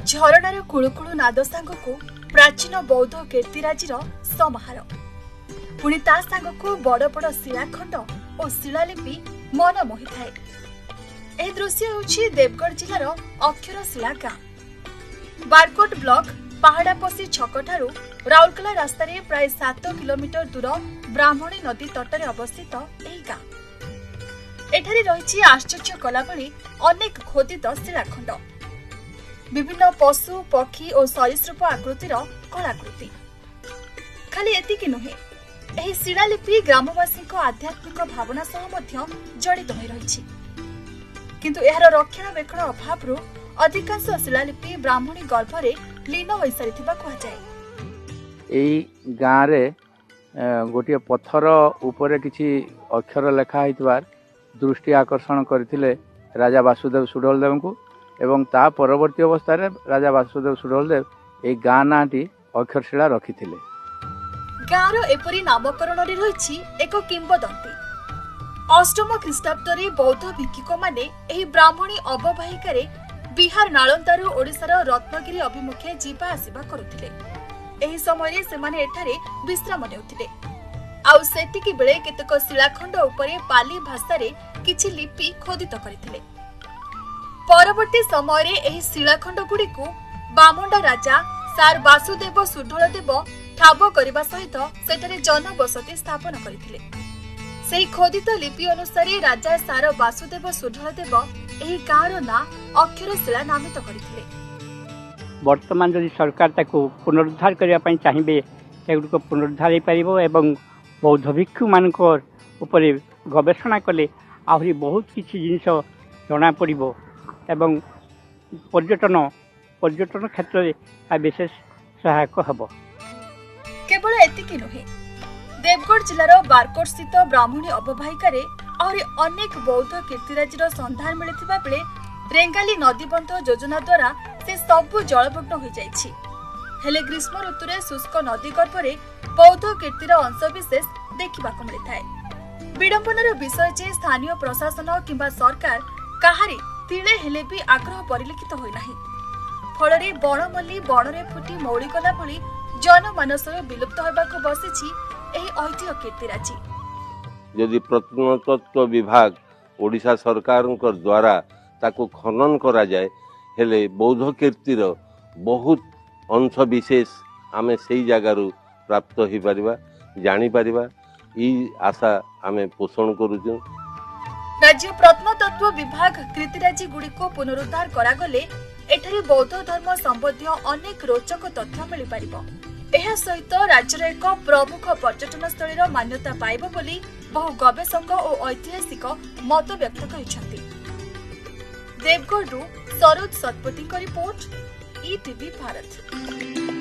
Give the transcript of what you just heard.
झरणार कुळुकुळु नाद सांगकू प्राचीन बौद्ध कीर्तिराजीर समाहार पुणी ता सांगकू बड़ बड़ शिलाखंड और शिलालिपि मन मोहि थाए। यह दृश्य होछि देवगढ़ जिलार अक्षरशिला गाँ। बारकोट ब्लॉक पहाड़ापसी छकठारु राउरकेला रास्ता प्राय 7 किलोमीटर दूर ब्राह्मणी नदी तटरे अवस्थित यह गाँ। एठारे रहिछि आश्चर्य कला भली अनेक खोदित शिलाखंड, विभिन्न पशु पक्षी और सरीसृप आकृतिर कलाकृति। खाली एतिकी नुहे, एही शिलालिपि ग्रामवासी आध्यात्मिक भावना सह मध्य जड़ित होई रहिछि, किंतु एहार रक्षणाबेक्षण अभावरु अधिकांश शिलालिपि ब्राह्मणी गर्भरे लीन होई सारिथिबा कहा जाय। एई गाँ रे गोटे पत्थर उपरे किछि अक्षर लेखा हितबार दृष्टि आकर्षण करथिले राजा वासुदेव सुडोलदेव को एवं ता परवर्ती अवस्था रे राजा वासुदेव सुडोलदेव ए गाँ नाटी अक्षरशिला रखिथिले। गाँर एपरी नामकरण रे रहिछि एक किंबदंती। अष्टम ख्रीष्टाब्दरे बौद्ध भिक्षुक माने एही ब्राह्मणी अववाहिका रे बिहार नालंदारु ओडिशार रत्नगिरी अभिमुखे जीवा आसीबा करुथिले। एही समय सेमाने एठारे विश्राम नेउथिले। आउ सेतिकी बेले केतक शिलाखंड उपरे पाली भाषा रे किछि लिपि खोदित करिथिले। परवर्ती समय रे एही शिलाखंड गुडी को बामंडा राजा सार वासुदेव सुडोलदेव ठाब करबा सहित सेठारे जनबसति स्थापन करिथिले। सेही खोदित लिपि अनुसार राजा सार वासुदेव सुडोलदेव एही गाँर ना अक्षरशिला नामित करथिले। वर्तमान जदि सरकार ताकू पुनरुद्धार करबा पई चाहिबे सेगुडको पुनरुद्धार हे परिबो एवं बौद्ध भिक्षु मानकर उपरे गवेषणा कले आहुरी बहुत किछि जिनिस जना पड़िबो एवं पर्यटन क्षेत्र में विशेष सहायक हब। केवल एतिकी नुहे, देवगढ़ जिलार बारकोट स्थित ब्राह्मणी अववाहिका रे आहुरी अनेक बौद्ध कीर्तिराजीर संधान मिलिथिबा बेले रेंगाली नदीबंध योजना द्वारा से सबु जलमग्न हो जाइछि। हेले ग्रीष्म ऋतुरे शुष्क नदी गर्भरे बौद्ध कीर्तिर अंशविशेष देखिबाक मिलिथाए। विडंबनार विषय जे स्थानीय प्रशासन किंबा सरकार काहारी तिले हेले भी आग्रह परिलक्षित होई नाही। फलरे बणमल्ली बणरे फुटी मौली गला भली जनमानसर विलुप्त होबाक बसिछि एही ऐतिह्य कीर्तिराजी। यदि प्रत्नतत्व विभाग ओडिशा सरकार द्वारा ताको खनन करा जाए हेले बौद्ध कीर्तिर बहुत अंश विशेष आमे सेई जगारू प्राप्त हो पारिबा जानी पारिबा ई आशा आमे पोषण करूछु। राज्य प्रत्नतत्व विभाग कीर्तिराजी गुडी को पुनरुद्धार करागले एठारे बौद्ध धर्म संबंधी अनेक रोचक तथ्य मिल पारिबो। एहा सहित राज्यर एक प्रमुख पर्यटन स्थलीर मान्यता पाइबो बोली बहु गवेषक और ऐतिहासिक मत व्यक्त करिसेंति। Deogarh Saroj Satpathy report, ETV Bharat.